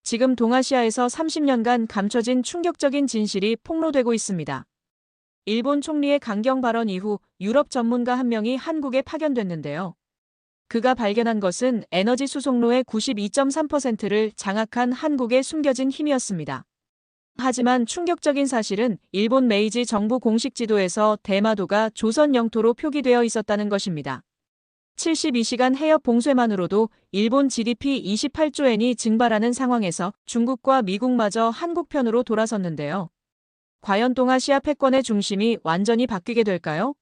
지금 동아시아에서 30년간 감춰진 충격적인 진실이 폭로되고 있습니다. 일본 총리의 강경 발언 이후 유럽 전문가 한 명이 한국에 파견됐는데요. 그가 발견한 것은 에너지 수송로의 92.3%를 장악한 한국의 숨겨진 힘이었습니다. 하지만 충격적인 사실은 일본 메이지 정부 공식 지도에서 대마도가 조선 영토로 표기되어 있었다는 것입니다. 72시간 해협 봉쇄만으로도 일본 GDP 28조 엔이 증발하는 상황에서 중국과 미국마저 한국 편으로 돌아섰는데요. 과연 동아시아 패권의 중심이 완전히 바뀌게 될까요?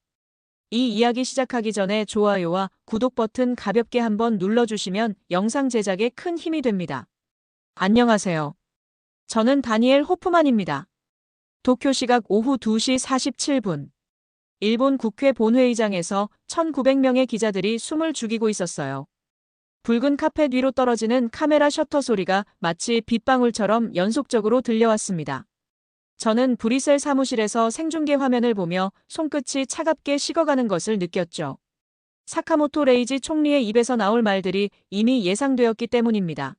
이 이야기 시작하기 전에 좋아요와 구독 버튼 가볍게 한번 눌러주시면 영상 제작에 큰 힘이 됩니다. 안녕하세요. 저는 다니엘 호프만입니다. 도쿄 시각 오후 2시 47분. 일본 국회 본회의장에서 1900명의 기자들이 숨을 죽이고 있었어요. 붉은 카펫 위로 떨어지는 카메라 셔터 소리가 마치 빗방울처럼 연속적으로 들려왔습니다. 저는 브뤼셀 사무실에서 생중계 화면을 보며 손끝이 차갑게 식어가는 것을 느꼈죠. 사카모토 레이지 총리의 입에서 나올 말들이 이미 예상되었기 때문입니다.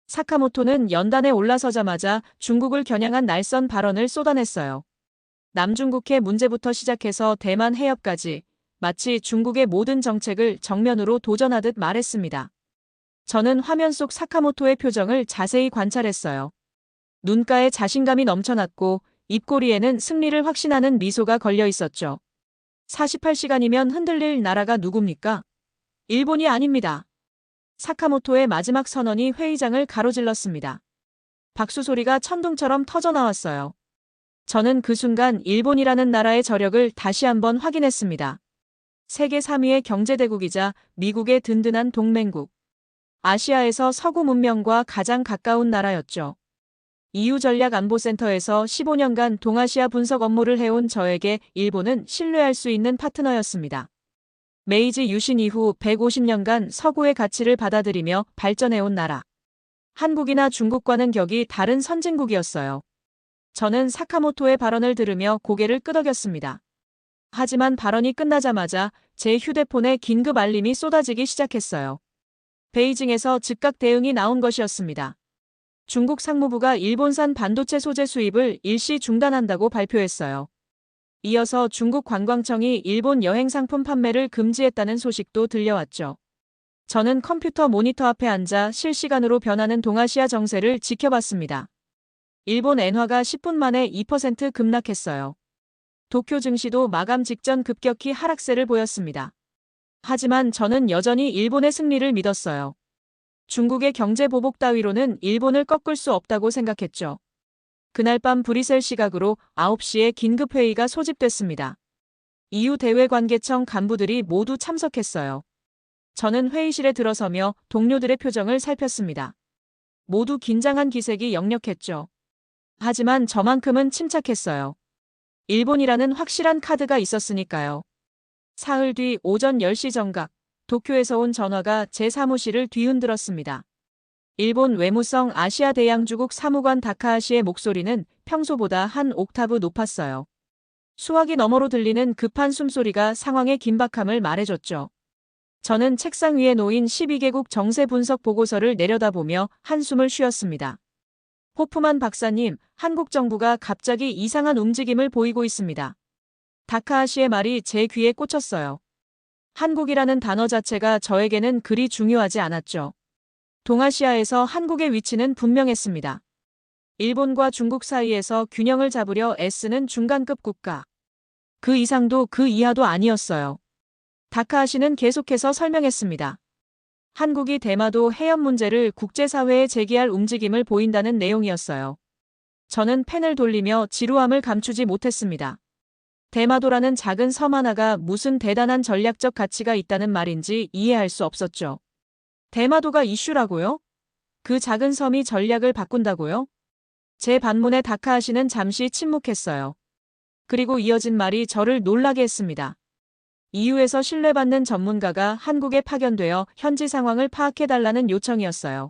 사카모토는 연단에 올라서자마자 중국을 겨냥한 날선 발언을 쏟아냈어요. 남중국해 문제부터 시작해서 대만 해협까지 마치 중국의 모든 정책을 정면으로 도전하듯 말했습니다. 저는 화면 속 사카모토의 표정을 자세히 관찰했어요. 눈가에 자신감이 넘쳐났고 입꼬리에는 승리를 확신하는 미소가 걸려 있었죠. 48시간이면 흔들릴 나라가 누굽니까? 일본이 아닙니다. 사카모토의 마지막 선언이 회의장을 가로질렀습니다. 박수 소리가 천둥처럼 터져나왔어요. 저는 그 순간 일본이라는 나라의 저력을 다시 한번 확인했습니다. 세계 3위의 경제대국이자 미국의 든든한 동맹국. 아시아에서 서구 문명과 가장 가까운 나라였죠. EU 전략안보센터에서 15년간 동아시아 분석 업무를 해온 저에게 일본은 신뢰할 수 있는 파트너였습니다. 메이지 유신 이후 150년간 서구의 가치를 받아들이며 발전해온 나라. 한국이나 중국과는 격이 다른 선진국이었어요. 저는 사카모토의 발언을 들으며 고개를 끄덕였습니다. 하지만 발언이 끝나자마자 제 휴대폰에 긴급 알림이 쏟아지기 시작했어요. 베이징에서 즉각 대응이 나온 것이었습니다. 중국 상무부가 일본산 반도체 소재 수입을 일시 중단한다고 발표했어요. 이어서 중국 관광청이 일본 여행 상품 판매를 금지했다는 소식도 들려왔죠. 저는 컴퓨터 모니터 앞에 앉아 실시간으로 변하는 동아시아 정세를 지켜봤습니다. 일본 엔화가 10분 만에 2% 급락했어요. 도쿄 증시도 마감 직전 급격히 하락세를 보였습니다. 하지만 저는 여전히 일본의 승리를 믿었어요. 중국의 경제 보복 따위로는 일본을 꺾을 수 없다고 생각했죠. 그날 밤 브뤼셀 시각으로 9시에 긴급회의가 소집됐습니다. EU 대외관계청 간부들이 모두 참석했어요. 저는 회의실에 들어서며 동료들의 표정을 살폈습니다. 모두 긴장한 기색이 역력했죠. 하지만 저만큼은 침착했어요. 일본이라는 확실한 카드가 있었으니까요. 사흘 뒤 오전 10시 정각, 도쿄에서 온 전화가 제 사무실을 뒤흔들었습니다. 일본 외무성 아시아 대양주국 사무관 다카하시의 목소리는 평소보다 한 옥타브 높았어요. 수화기 너머로 들리는 급한 숨소리가 상황의 긴박함을 말해줬죠. 저는 책상 위에 놓인 12개국 정세 분석 보고서를 내려다보며 한숨을 쉬었습니다. 호프만 박사님, 한국 정부가 갑자기 이상한 움직임을 보이고 있습니다. 다카하시의 말이 제 귀에 꽂혔어요. 한국이라는 단어 자체가 저에게는 그리 중요하지 않았죠. 동아시아에서 한국의 위치는 분명했습니다. 일본과 중국 사이에서 균형을 잡으려 애쓰는 중간급 국가. 그 이상도 그 이하도 아니었어요. 다카하시는 계속해서 설명했습니다. 한국이 대마도 해협 문제를 국제사회에 제기할 움직임을 보인다는 내용이었어요. 저는 펜을 돌리며 지루함을 감추지 못했습니다. 대마도라는 작은 섬 하나가 무슨 대단한 전략적 가치가 있다는 말인지 이해할 수 없었죠. 대마도가 이슈라고요? 그 작은 섬이 전략을 바꾼다고요? 제 반문에 다카하시는 잠시 침묵했어요. 그리고 이어진 말이 저를 놀라게 했습니다. EU에서 신뢰받는 전문가가 한국에 파견되어 현지 상황을 파악해달라는 요청이었어요.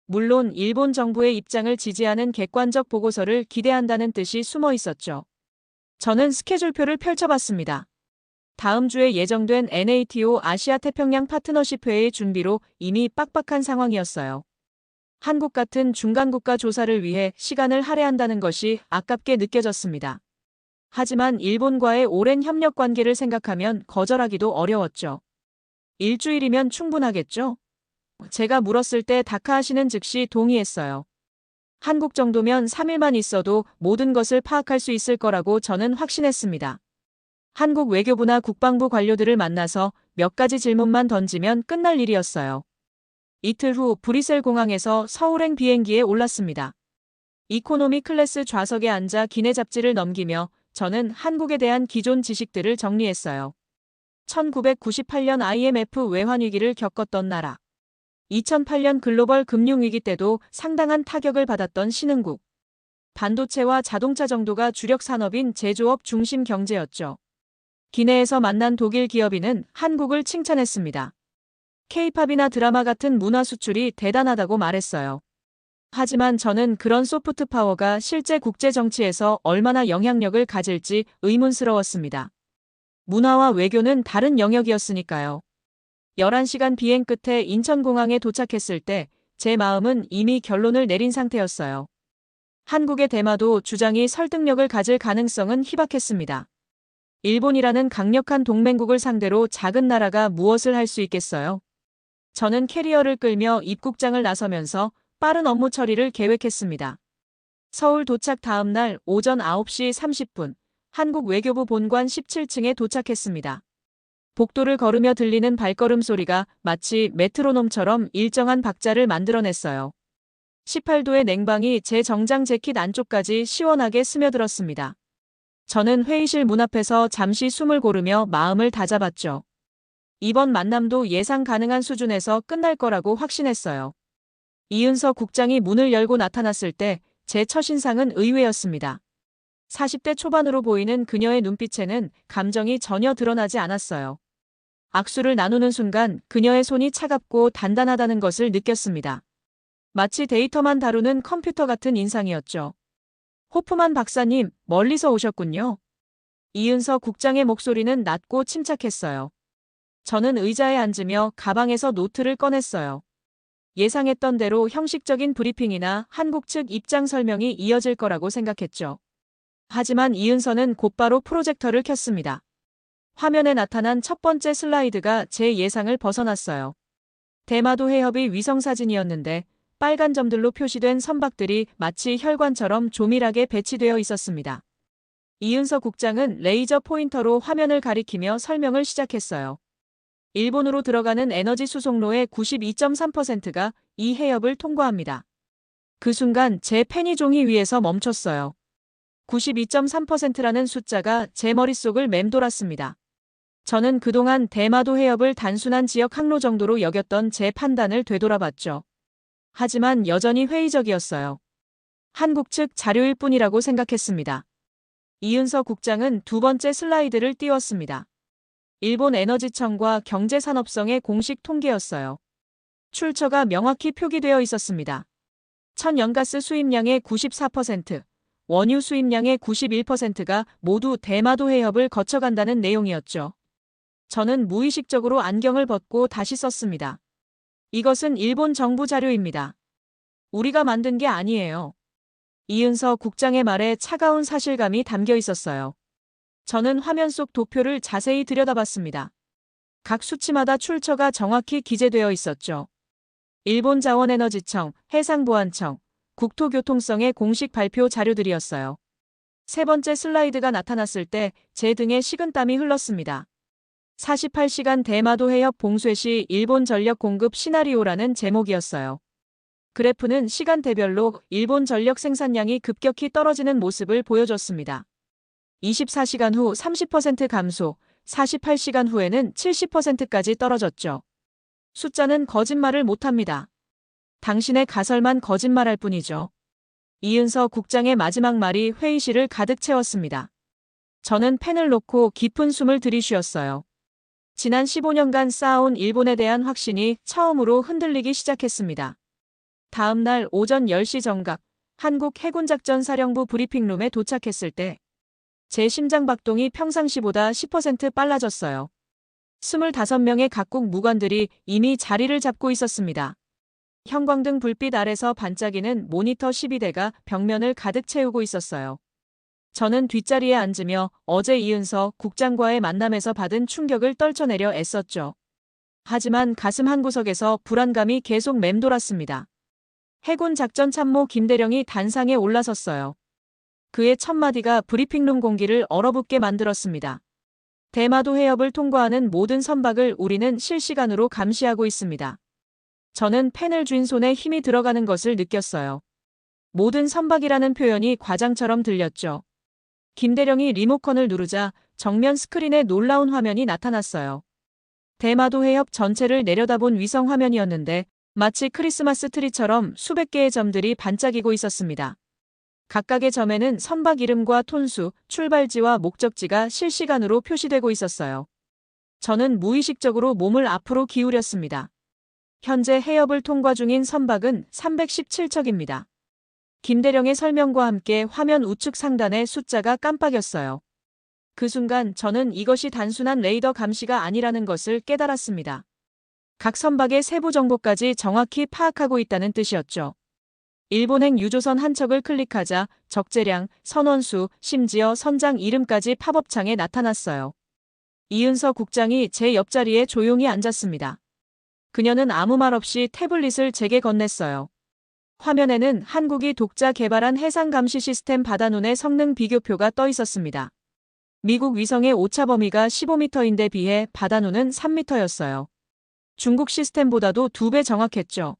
물론 일본 정부의 입장을 지지하는 객관적 보고서를 기대한다는 뜻이 숨어 있었죠. 저는 스케줄표를 펼쳐봤습니다. 다음 주에 예정된 NATO 아시아 태평양 파트너십 회의 준비로 이미 빡빡한 상황이었어요. 한국 같은 중간국가 조사를 위해 시간을 할애한다는 것이 아깝게 느껴졌습니다. 하지만 일본과의 오랜 협력 관계를 생각하면 거절하기도 어려웠죠. 일주일이면 충분하겠죠? 제가 물었을 때 다카하시는 즉시 동의했어요. 한국 정도면 3일만 있어도 모든 것을 파악할 수 있을 거라고 저는 확신했습니다. 한국 외교부나 국방부 관료들을 만나서 몇 가지 질문만 던지면 끝날 일이었어요. 이틀 후 브뤼셀 공항에서 서울행 비행기에 올랐습니다. 이코노미 클래스 좌석에 앉아 기내 잡지를 넘기며 저는 한국에 대한 기존 지식들을 정리했어요. 1998년 IMF 외환위기를 겪었던 나라. 2008년 글로벌 금융위기 때도 상당한 타격을 받았던 신흥국. 반도체와 자동차 정도가 주력 산업인 제조업 중심 경제였죠. 기내에서 만난 독일 기업인은 한국을 칭찬했습니다. K-팝이나 드라마 같은 문화 수출이 대단하다고 말했어요. 하지만 저는 그런 소프트 파워가 실제 국제 정치에서 얼마나 영향력을 가질지 의문스러웠습니다. 문화와 외교는 다른 영역이었으니까요. 11시간 비행 끝에 인천공항에 도착했을 때 제 마음은 이미 결론을 내린 상태였어요. 한국의 대마도 주장이 설득력을 가질 가능성은 희박했습니다. 일본이라는 강력한 동맹국을 상대로 작은 나라가 무엇을 할 수 있겠어요? 저는 캐리어를 끌며 입국장을 나서면서 빠른 업무 처리를 계획했습니다. 서울 도착 다음 날 오전 9시 30분, 한국 외교부 본관 17층에 도착했습니다. 복도를 걸으며 들리는 발걸음 소리가 마치 메트로놈처럼 일정한 박자를 만들어냈어요. 18도의 냉방이 제 정장 재킷 안쪽까지 시원하게 스며들었습니다. 저는 회의실 문 앞에서 잠시 숨을 고르며 마음을 다잡았죠. 이번 만남도 예상 가능한 수준에서 끝날 거라고 확신했어요. 이은서 국장이 문을 열고 나타났을 때 제 첫인상은 의외였습니다. 40대 초반으로 보이는 그녀의 눈빛에는 감정이 전혀 드러나지 않았어요. 악수를 나누는 순간 그녀의 손이 차갑고 단단하다는 것을 느꼈습니다. 마치 데이터만 다루는 컴퓨터 같은 인상이었죠. 호프만 박사님, 멀리서 오셨군요. 이은서 국장의 목소리는 낮고 침착했어요. 저는 의자에 앉으며 가방에서 노트를 꺼냈어요. 예상했던 대로 형식적인 브리핑이나 한국 측 입장 설명이 이어질 거라고 생각했죠. 하지만 이은서는 곧바로 프로젝터를 켰습니다. 화면에 나타난 첫 번째 슬라이드가 제 예상을 벗어났어요. 대마도 해협의 위성사진이었는데 빨간 점들로 표시된 선박들이 마치 혈관처럼 조밀하게 배치되어 있었습니다. 이은서 국장은 레이저 포인터로 화면을 가리키며 설명을 시작했어요. 일본으로 들어가는 에너지 수송로의 92.3%가 이 해협을 통과합니다. 그 순간 제 펜이 종이 위에서 멈췄어요. 92.3%라는 숫자가 제 머릿속을 맴돌았습니다. 저는 그동안 대마도 해협을 단순한 지역 항로 정도로 여겼던 제 판단을 되돌아봤죠. 하지만 여전히 회의적이었어요. 한국 측 자료일 뿐이라고 생각했습니다. 이은서 국장은 두 번째 슬라이드를 띄웠습니다. 일본 에너지청과 경제산업성의 공식 통계였어요. 출처가 명확히 표기되어 있었습니다. 천연가스 수입량의 94%, 원유 수입량의 91%가 모두 대마도 해협을 거쳐간다는 내용이었죠. 저는 무의식적으로 안경을 벗고 다시 썼습니다. 이것은 일본 정부 자료입니다. 우리가 만든 게 아니에요. 이은서 국장의 말에 차가운 사실감이 담겨 있었어요. 저는 화면 속 도표를 자세히 들여다봤습니다. 각 수치마다 출처가 정확히 기재되어 있었죠. 일본 자원에너지청, 해상보안청, 국토교통성의 공식 발표 자료들이었어요. 세 번째 슬라이드가 나타났을 때 제 등에 식은땀이 흘렀습니다. 48시간 대마도 해협 봉쇄 시 일본 전력 공급 시나리오라는 제목이었어요. 그래프는 시간대별로 일본 전력 생산량이 급격히 떨어지는 모습을 보여줬습니다. 24시간 후 30% 감소, 48시간 후에는 70%까지 떨어졌죠. 숫자는 거짓말을 못합니다. 당신의 가설만 거짓말할 뿐이죠. 이은서 국장의 마지막 말이 회의실을 가득 채웠습니다. 저는 펜을 놓고 깊은 숨을 들이쉬었어요. 지난 15년간 쌓아온 일본에 대한 확신이 처음으로 흔들리기 시작했습니다. 다음 날 오전 10시 정각, 한국 해군작전사령부 브리핑룸에 도착했을 때 제 심장박동이 평상시보다 10% 빨라졌어요. 25명의 각국 무관들이 이미 자리를 잡고 있었습니다. 형광등 불빛 아래서 반짝이는 모니터 12대가 벽면을 가득 채우고 있었어요. 저는 뒷자리에 앉으며 어제 이은서 국장과의 만남에서 받은 충격을 떨쳐내려 애썼죠. 하지만 가슴 한구석에서 불안감이 계속 맴돌았습니다. 해군 작전참모 김대령이 단상에 올라섰어요. 그의 첫 마디가 브리핑룸 공기를 얼어붙게 만들었습니다. 대마도 해협을 통과하는 모든 선박을 우리는 실시간으로 감시하고 있습니다. 저는 펜을 쥔 손에 힘이 들어가는 것을 느꼈어요. 모든 선박이라는 표현이 과장처럼 들렸죠. 김대령이 리모컨을 누르자 정면 스크린에 놀라운 화면이 나타났어요. 대마도 해협 전체를 내려다본 위성 화면이었는데 마치 크리스마스 트리처럼 수백 개의 점들이 반짝이고 있었습니다. 각각의 점에는 선박 이름과 톤수, 출발지와 목적지가 실시간으로 표시되고 있었어요. 저는 무의식적으로 몸을 앞으로 기울였습니다. 현재 해협을 통과 중인 선박은 317척입니다. 김대령의 설명과 함께 화면 우측 상단의 숫자가 깜빡였어요. 그 순간 저는 이것이 단순한 레이더 감시가 아니라는 것을 깨달았습니다. 각 선박의 세부 정보까지 정확히 파악하고 있다는 뜻이었죠. 일본행 유조선 한 척을 클릭하자 적재량, 선원수, 심지어 선장 이름까지 팝업창에 나타났어요. 이은서 국장이 제 옆자리에 조용히 앉았습니다. 그녀는 아무 말 없이 태블릿을 제게 건넸어요. 화면에는 한국이 독자 개발한 해상 감시 시스템 바다눈의 성능 비교표가 떠 있었습니다. 미국 위성의 오차 범위가 15m인데 비해 바다눈은 3m였어요. 중국 시스템보다도 2배 정확했죠.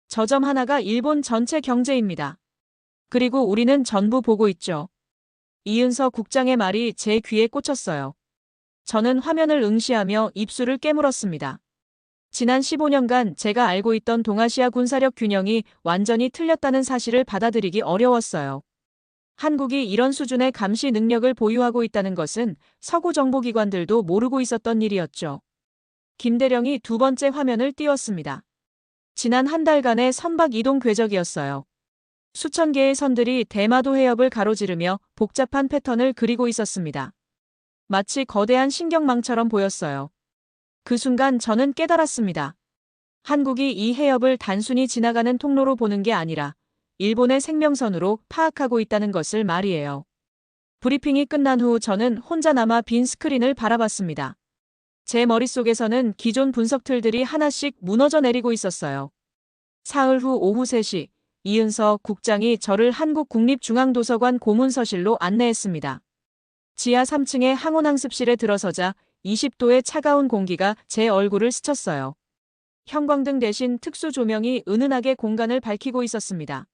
저 점 하나가 일본 전체 경제입니다. 그리고 우리는 전부 보고 있죠. 이은서 국장의 말이 제 귀에 꽂혔어요. 저는 화면을 응시하며 입술을 깨물었습니다. 지난 15년간 제가 알고 있던 동아시아 군사력 균형이 완전히 틀렸다는 사실을 받아들이기 어려웠어요. 한국이 이런 수준의 감시 능력을 보유하고 있다는 것은 서구 정보기관들도 모르고 있었던 일이었죠. 김대령이 두 번째 화면을 띄웠습니다. 지난 한 달간의 선박 이동 궤적이었어요. 수천 개의 선들이 대마도 해협을 가로지르며 복잡한 패턴을 그리고 있었습니다. 마치 거대한 신경망처럼 보였어요. 그 순간 저는 깨달았습니다. 한국이 이 해협을 단순히 지나가는 통로로 보는 게 아니라 일본의 생명선으로 파악하고 있다는 것을 말이에요. 브리핑이 끝난 후 저는 혼자 남아 빈 스크린을 바라봤습니다. 제 머릿속에서는 기존 분석 틀들이 하나씩 무너져 내리고 있었어요. 사흘 후 오후 3시, 이은서 국장이 저를 한국국립중앙도서관 고문서실로 안내했습니다. 지하 3층의 항온항습실에 들어서자 20도의 차가운 공기가 제 얼굴을 스쳤어요. 형광등 대신 특수 조명이 은은하게 공간을 밝히고 있었습니다.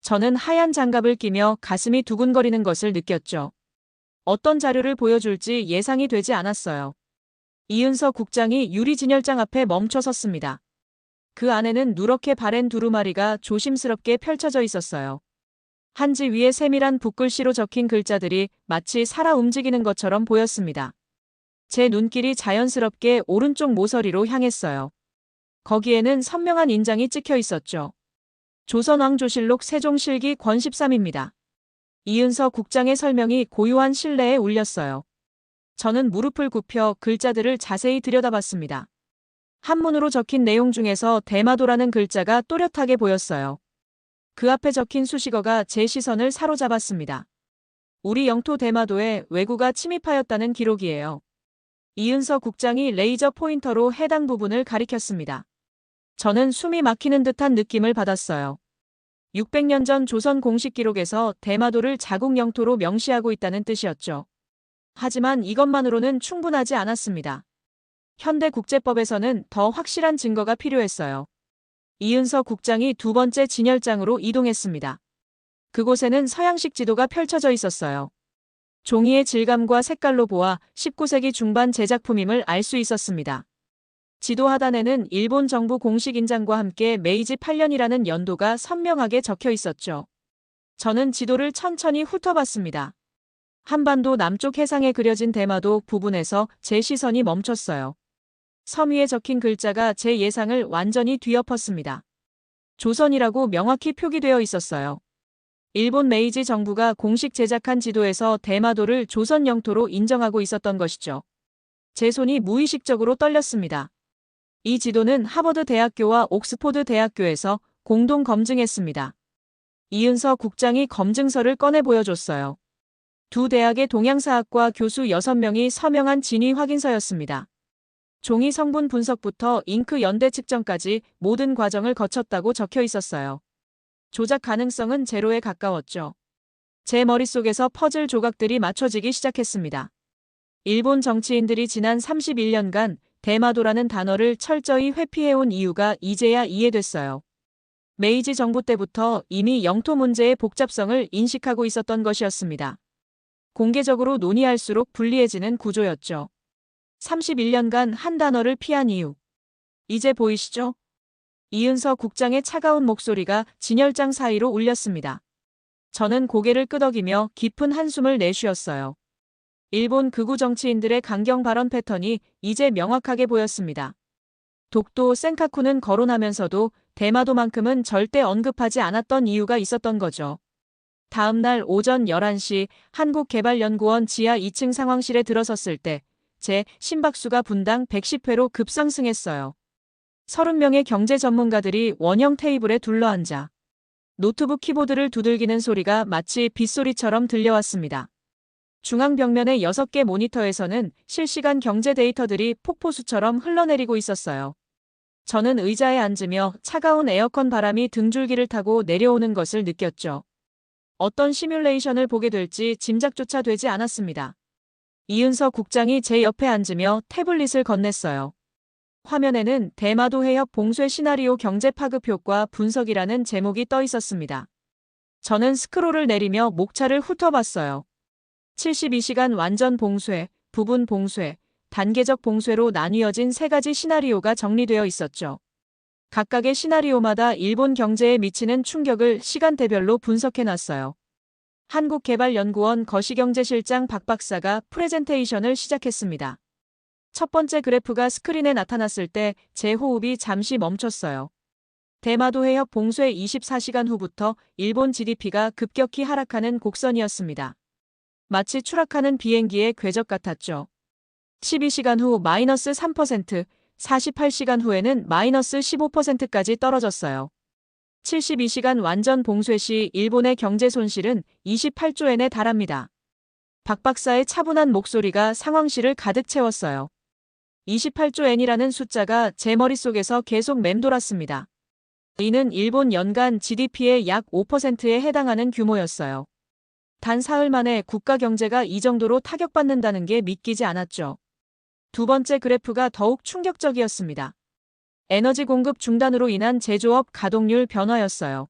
저는 하얀 장갑을 끼며 가슴이 두근거리는 것을 느꼈죠. 어떤 자료를 보여줄지 예상이 되지 않았어요. 이은서 국장이 유리 진열장 앞에 멈춰 섰습니다. 그 안에는 누렇게 바랜 두루마리가 조심스럽게 펼쳐져 있었어요. 한지 위에 세밀한 붓글씨로 적힌 글자들이 마치 살아 움직이는 것처럼 보였습니다. 제 눈길이 자연스럽게 오른쪽 모서리로 향했어요. 거기에는 선명한 인장이 찍혀 있었죠. 조선왕조실록 세종실기 권 13입니다. 이은서 국장의 설명이 고요한 신뢰에 울렸어요. 저는 무릎을 굽혀 글자들을 자세히 들여다봤습니다. 한문으로 적힌 내용 중에서 대마도라는 글자가 또렷하게 보였어요. 그 앞에 적힌 수식어가 제 시선을 사로잡았습니다. 우리 영토 대마도에 왜구가 침입하였다는 기록이에요. 이은서 국장이 레이저 포인터로 해당 부분을 가리켰습니다. 저는 숨이 막히는 듯한 느낌을 받았어요. 600년 전 조선 공식 기록에서 대마도를 자국 영토로 명시하고 있다는 뜻이었죠. 하지만 이것만으로는 충분하지 않았습니다. 현대 국제법에서는 더 확실한 증거가 필요했어요. 이은서 국장이 두 번째 진열장으로 이동했습니다. 그곳에는 서양식 지도가 펼쳐져 있었어요. 종이의 질감과 색깔로 보아 19세기 중반 제작품임을 알 수 있었습니다. 지도 하단에는 일본 정부 공식 인장과 함께 메이지 8년이라는 연도가 선명하게 적혀 있었죠. 저는 지도를 천천히 훑어봤습니다. 한반도 남쪽 해상에 그려진 대마도 부분에서 제 시선이 멈췄어요. 섬 위에 적힌 글자가 제 예상을 완전히 뒤엎었습니다. 조선이라고 명확히 표기되어 있었어요. 일본 메이지 정부가 공식 제작한 지도에서 대마도를 조선 영토로 인정하고 있었던 것이죠. 제 손이 무의식적으로 떨렸습니다. 이 지도는 하버드 대학교와 옥스포드 대학교에서 공동 검증했습니다. 이은서 국장이 검증서를 꺼내 보여줬어요. 두 대학의 동양사학과 교수 6명이 서명한 진위 확인서였습니다. 종이 성분 분석부터 잉크 연대 측정까지 모든 과정을 거쳤다고 적혀 있었어요. 조작 가능성은 제로에 가까웠죠. 제 머릿속에서 퍼즐 조각들이 맞춰지기 시작했습니다. 일본 정치인들이 지난 31년간 대마도라는 단어를 철저히 회피해온 이유가 이제야 이해됐어요. 메이지 정부 때부터 이미 영토 문제의 복잡성을 인식하고 있었던 것이었습니다. 공개적으로 논의할수록 불리해지는 구조였죠. 31년간 한 단어를 피한 이유. 이제 보이시죠? 이은서 국장의 차가운 목소리가 진열장 사이로 울렸습니다. 저는 고개를 끄덕이며 깊은 한숨을 내쉬었어요. 일본 극우 정치인들의 강경 발언 패턴이 이제 명확하게 보였습니다. 독도 센카쿠는 거론하면서도 대마도만큼은 절대 언급하지 않았던 이유가 있었던 거죠. 다음 날 오전 11시 한국개발연구원 지하 2층 상황실에 들어섰을 때 제 심박수가 분당 110회로 급상승했어요. 30명의 경제 전문가들이 원형 테이블에 둘러앉아 노트북 키보드를 두들기는 소리가 마치 빗소리처럼 들려왔습니다. 중앙 벽면의 6개 모니터에서는 실시간 경제 데이터들이 폭포수처럼 흘러내리고 있었어요. 저는 의자에 앉으며 차가운 에어컨 바람이 등줄기를 타고 내려오는 것을 느꼈죠. 어떤 시뮬레이션을 보게 될지 짐작조차 되지 않았습니다. 이은서 국장이 제 옆에 앉으며 태블릿을 건넸어요. 화면에는 대마도 해협 봉쇄 시나리오 경제 파급 효과 분석이라는 제목이 떠 있었습니다. 저는 스크롤을 내리며 목차를 훑어봤어요. 72시간 완전 봉쇄, 부분 봉쇄, 단계적 봉쇄로 나뉘어진 3가지 시나리오가 정리되어 있었죠. 각각의 시나리오마다 일본 경제에 미치는 충격을 시간대별로 분석해놨어요. 한국개발연구원 거시경제실장 박 박사가 프레젠테이션을 시작했습니다. 첫 번째 그래프가 스크린에 나타났을 때 제 호흡이 잠시 멈췄어요. 대마도 해협 봉쇄 24시간 후부터 일본 GDP가 급격히 하락하는 곡선이었습니다. 마치 추락하는 비행기의 궤적 같았죠. 12시간 후 마이너스 3%, 48시간 후에는 마이너스 15%까지 떨어졌어요. 72시간 완전 봉쇄 시 일본의 경제 손실은 28조엔에 달합니다. 박 박사의 차분한 목소리가 상황실을 가득 채웠어요. 28조엔이라는 숫자가 제 머릿속에서 계속 맴돌았습니다. 이는 일본 연간 GDP의 약 5%에 해당하는 규모였어요. 단 사흘 만에 국가 경제가 이 정도로 타격받는다는 게 믿기지 않았죠. 두 번째 그래프가 더욱 충격적이었습니다. 에너지 공급 중단으로 인한 제조업 가동률 변화였어요.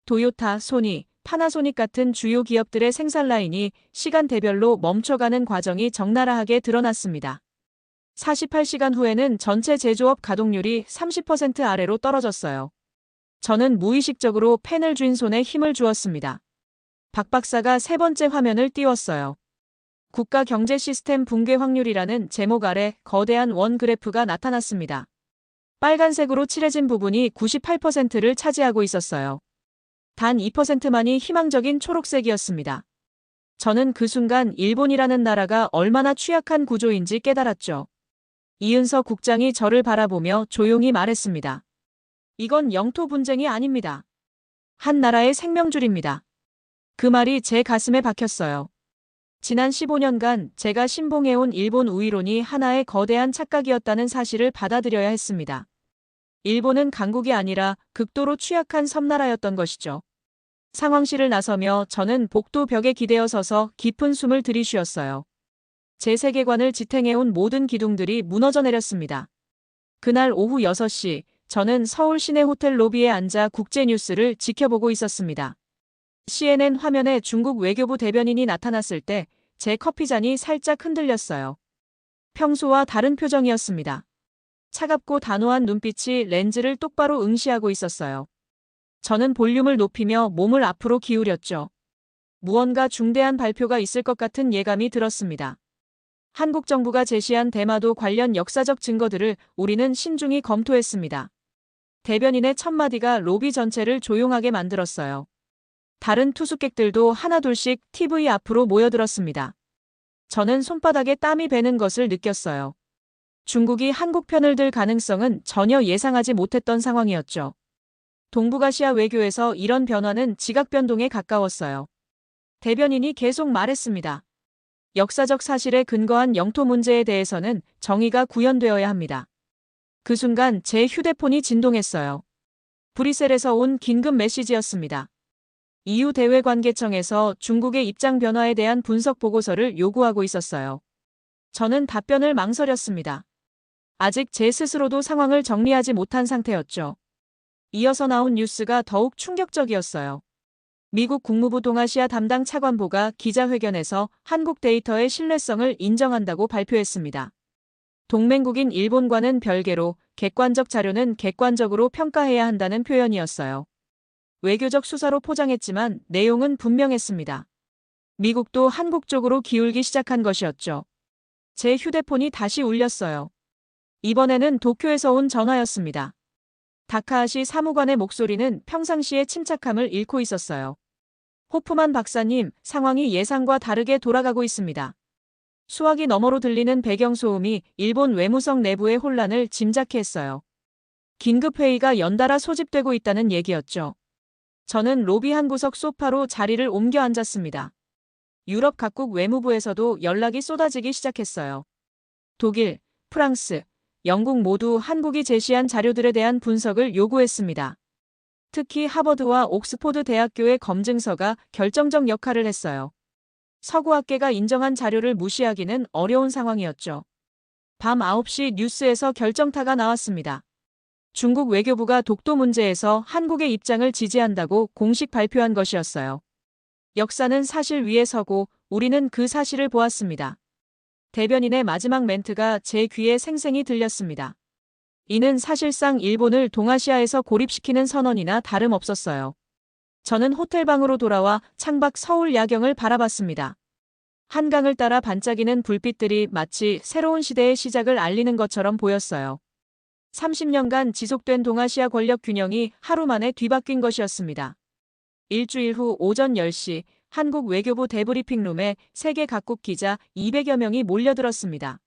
도요타, 소니, 파나소닉 같은 주요 기업들의 생산 라인이 시간대별로 멈춰가는 과정이 적나라하게 드러났습니다. 48시간 후에는 전체 제조업 가동률이 30% 아래로 떨어졌어요. 저는 무의식적으로 펜을 쥔 손에 힘을 주었습니다. 박 박사가 세 번째 화면을 띄웠어요. 국가 경제 시스템 붕괴 확률이라는 제목 아래 거대한 원 그래프가 나타났습니다. 빨간색으로 칠해진 부분이 98%를 차지하고 있었어요. 단 2%만이 희망적인 초록색이었습니다. 저는 그 순간 일본이라는 나라가 얼마나 취약한 구조인지 깨달았죠. 이은서 국장이 저를 바라보며 조용히 말했습니다. 이건 영토 분쟁이 아닙니다. 한 나라의 생명줄입니다. 그 말이 제 가슴에 박혔어요. 지난 15년간 제가 신봉해온 일본 우위론이 하나의 거대한 착각이었다는 사실을 받아들여야 했습니다. 일본은 강국이 아니라 극도로 취약한 섬나라였던 것이죠. 상황실을 나서며 저는 복도 벽에 기대어 서서 깊은 숨을 들이쉬었어요. 제 세계관을 지탱해온 모든 기둥들이 무너져 내렸습니다. 그날 오후 6시, 저는 서울 시내 호텔 로비에 앉아 국제뉴스를 지켜보고 있었습니다. CNN 화면에 중국 외교부 대변인이 나타났을 때 제 커피잔이 살짝 흔들렸어요. 평소와 다른 표정이었습니다. 차갑고 단호한 눈빛이 렌즈를 똑바로 응시하고 있었어요. 저는 볼륨을 높이며 몸을 앞으로 기울였죠. 무언가 중대한 발표가 있을 것 같은 예감이 들었습니다. 한국 정부가 제시한 대마도 관련 역사적 증거들을 우리는 신중히 검토했습니다. 대변인의 첫마디가 로비 전체를 조용하게 만들었어요. 다른 투숙객들도 하나둘씩 TV 앞으로 모여들었습니다. 저는 손바닥에 땀이 배는 것을 느꼈어요. 중국이 한국 편을 들 가능성은 전혀 예상하지 못했던 상황이었죠. 동북아시아 외교에서 이런 변화는 지각 변동에 가까웠어요. 대변인이 계속 말했습니다. 역사적 사실에 근거한 영토 문제에 대해서는 정의가 구현되어야 합니다. 그 순간 제 휴대폰이 진동했어요. 브뤼셀에서 온 긴급 메시지였습니다. EU 대외관계청에서 중국의 입장 변화에 대한 분석 보고서를 요구하고 있었어요. 저는 답변을 망설였습니다. 아직 제 스스로도 상황을 정리하지 못한 상태였죠. 이어서 나온 뉴스가 더욱 충격적이었어요. 미국 국무부 동아시아 담당 차관보가 기자회견에서 한국 데이터의 신뢰성을 인정한다고 발표했습니다. 동맹국인 일본과는 별개로 객관적 자료는 객관적으로 평가해야 한다는 표현이었어요. 외교적 수사로 포장했지만 내용은 분명했습니다. 미국도 한국 쪽으로 기울기 시작한 것이었죠. 제 휴대폰이 다시 울렸어요. 이번에는 도쿄에서 온 전화였습니다. 다카하시 사무관의 목소리는 평상시의 침착함을 잃고 있었어요. 호프만 박사님, 상황이 예상과 다르게 돌아가고 있습니다. 수화기 너머로 들리는 배경소음이 일본 외무성 내부의 혼란을 짐작케 했어요. 긴급회의가 연달아 소집되고 있다는 얘기였죠. 저는 로비 한 구석 소파로 자리를 옮겨 앉았습니다. 유럽 각국 외무부에서도 연락이 쏟아지기 시작했어요. 독일, 프랑스, 영국 모두 한국이 제시한 자료들에 대한 분석을 요구했습니다. 특히 하버드와 옥스포드 대학교의 검증서가 결정적 역할을 했어요. 서구학계가 인정한 자료를 무시하기는 어려운 상황이었죠. 밤 9시 뉴스에서 결정타가 나왔습니다. 중국 외교부가 독도 문제에서 한국의 입장을 지지한다고 공식 발표한 것이었어요. 역사는 사실 위에 서고 우리는 그 사실을 보았습니다. 대변인의 마지막 멘트가 제 귀에 생생히 들렸습니다. 이는 사실상 일본을 동아시아에서 고립시키는 선언이나 다름없었어요. 저는 호텔방으로 돌아와 창밖 서울 야경을 바라봤습니다. 한강을 따라 반짝이는 불빛들이 마치 새로운 시대의 시작을 알리는 것처럼 보였어요. 30년간 지속된 동아시아 권력 균형이 하루 만에 뒤바뀐 것이었습니다. 일주일 후 오전 10시 한국 외교부 대브리핑룸에 세계 각국 기자 200여 명이 몰려들었습니다.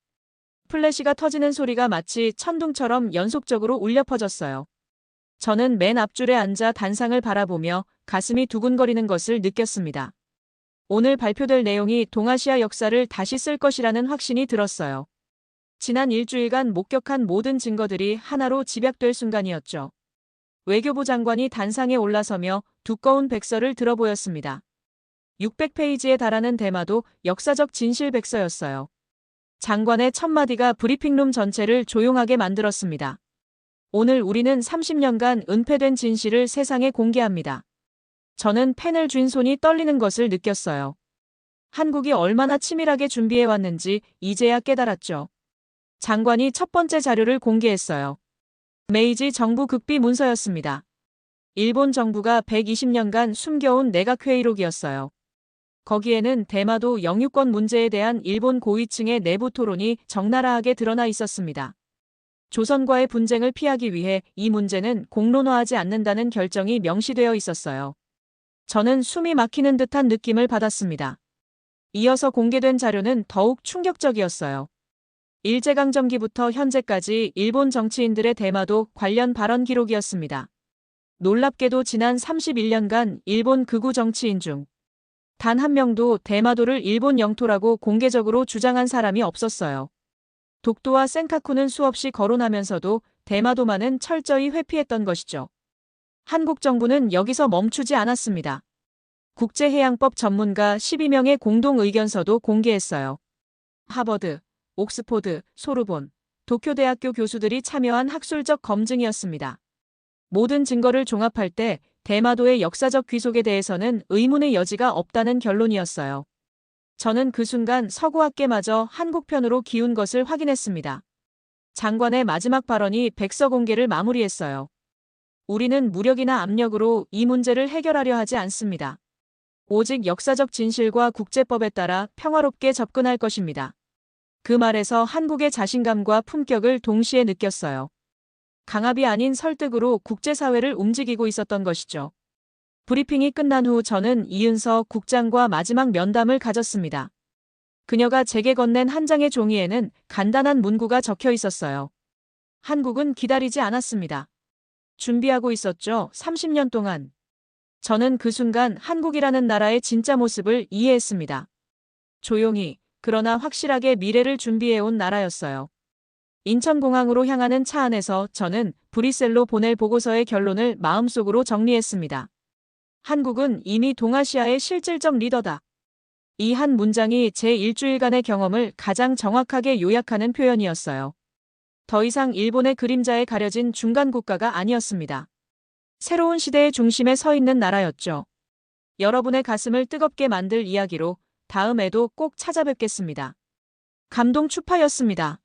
플래시가 터지는 소리가 마치 천둥처럼 연속적으로 울려 퍼졌어요. 저는 맨 앞줄에 앉아 단상을 바라보며 가슴이 두근거리는 것을 느꼈습니다. 오늘 발표될 내용이 동아시아 역사를 다시 쓸 것이라는 확신이 들었어요. 지난 일주일간 목격한 모든 증거들이 하나로 집약될 순간이었죠. 외교부 장관이 단상에 올라서며 두꺼운 백서를 들어 보였습니다. 600페이지에 달하는 대마도 역사적 진실 백서였어요. 장관의 첫마디가 브리핑룸 전체를 조용하게 만들었습니다. 오늘 우리는 30년간 은폐된 진실을 세상에 공개합니다. 저는 펜을 쥔 손이 떨리는 것을 느꼈어요. 한국이 얼마나 치밀하게 준비해왔는지 이제야 깨달았죠. 장관이 첫 번째 자료를 공개했어요. 메이지 정부 극비 문서였습니다. 일본 정부가 120년간 숨겨온 내각회의록이었어요. 거기에는 대마도 영유권 문제에 대한 일본 고위층의 내부 토론이 적나라하게 드러나 있었습니다. 조선과의 분쟁을 피하기 위해 이 문제는 공론화하지 않는다는 결정이 명시되어 있었어요. 저는 숨이 막히는 듯한 느낌을 받았습니다. 이어서 공개된 자료는 더욱 충격적이었어요. 일제강점기부터 현재까지 일본 정치인들의 대마도 관련 발언 기록이었습니다. 놀랍게도 지난 31년간 일본 극우 정치인 중 단 한 명도 대마도를 일본 영토라고 공개적으로 주장한 사람이 없었어요. 독도와 센카쿠는 수없이 거론하면서도 대마도만은 철저히 회피했던 것이죠. 한국 정부는 여기서 멈추지 않았습니다. 국제해양법 전문가 12명의 공동 의견서도 공개했어요. 하버드, 옥스포드, 소르본, 도쿄대학교 교수들이 참여한 학술적 검증이었습니다. 모든 증거를 종합할 때 대마도의 역사적 귀속에 대해서는 의문의 여지가 없다는 결론이었어요. 저는 그 순간 서구학계마저 한국 편으로 기운 것을 확인했습니다. 장관의 마지막 발언이 백서 공개를 마무리했어요. 우리는 무력이나 압력으로 이 문제를 해결하려 하지 않습니다. 오직 역사적 진실과 국제법에 따라 평화롭게 접근할 것입니다. 그 말에서 한국의 자신감과 품격을 동시에 느꼈어요. 강압이 아닌 설득으로 국제사회를 움직이고 있었던 것이죠. 브리핑이 끝난 후 저는 이은서 국장과 마지막 면담을 가졌습니다. 그녀가 제게 건넨 한 장의 종이에는 간단한 문구가 적혀 있었어요. 한국은 기다리지 않았습니다. 준비하고 있었죠, 30년 동안. 저는 그 순간 한국이라는 나라의 진짜 모습을 이해했습니다. 조용히, 그러나 확실하게 미래를 준비해온 나라였어요. 인천공항으로 향하는 차 안에서 저는 브뤼셀로 보낼 보고서의 결론을 마음속으로 정리했습니다. 한국은 이미 동아시아의 실질적 리더다. 이 한 문장이 제 일주일간의 경험을 가장 정확하게 요약하는 표현이었어요. 더 이상 일본의 그림자에 가려진 중간 국가가 아니었습니다. 새로운 시대의 중심에 서 있는 나라였죠. 여러분의 가슴을 뜨겁게 만들 이야기로 다음에도 꼭 찾아뵙겠습니다. 감동 추파였습니다.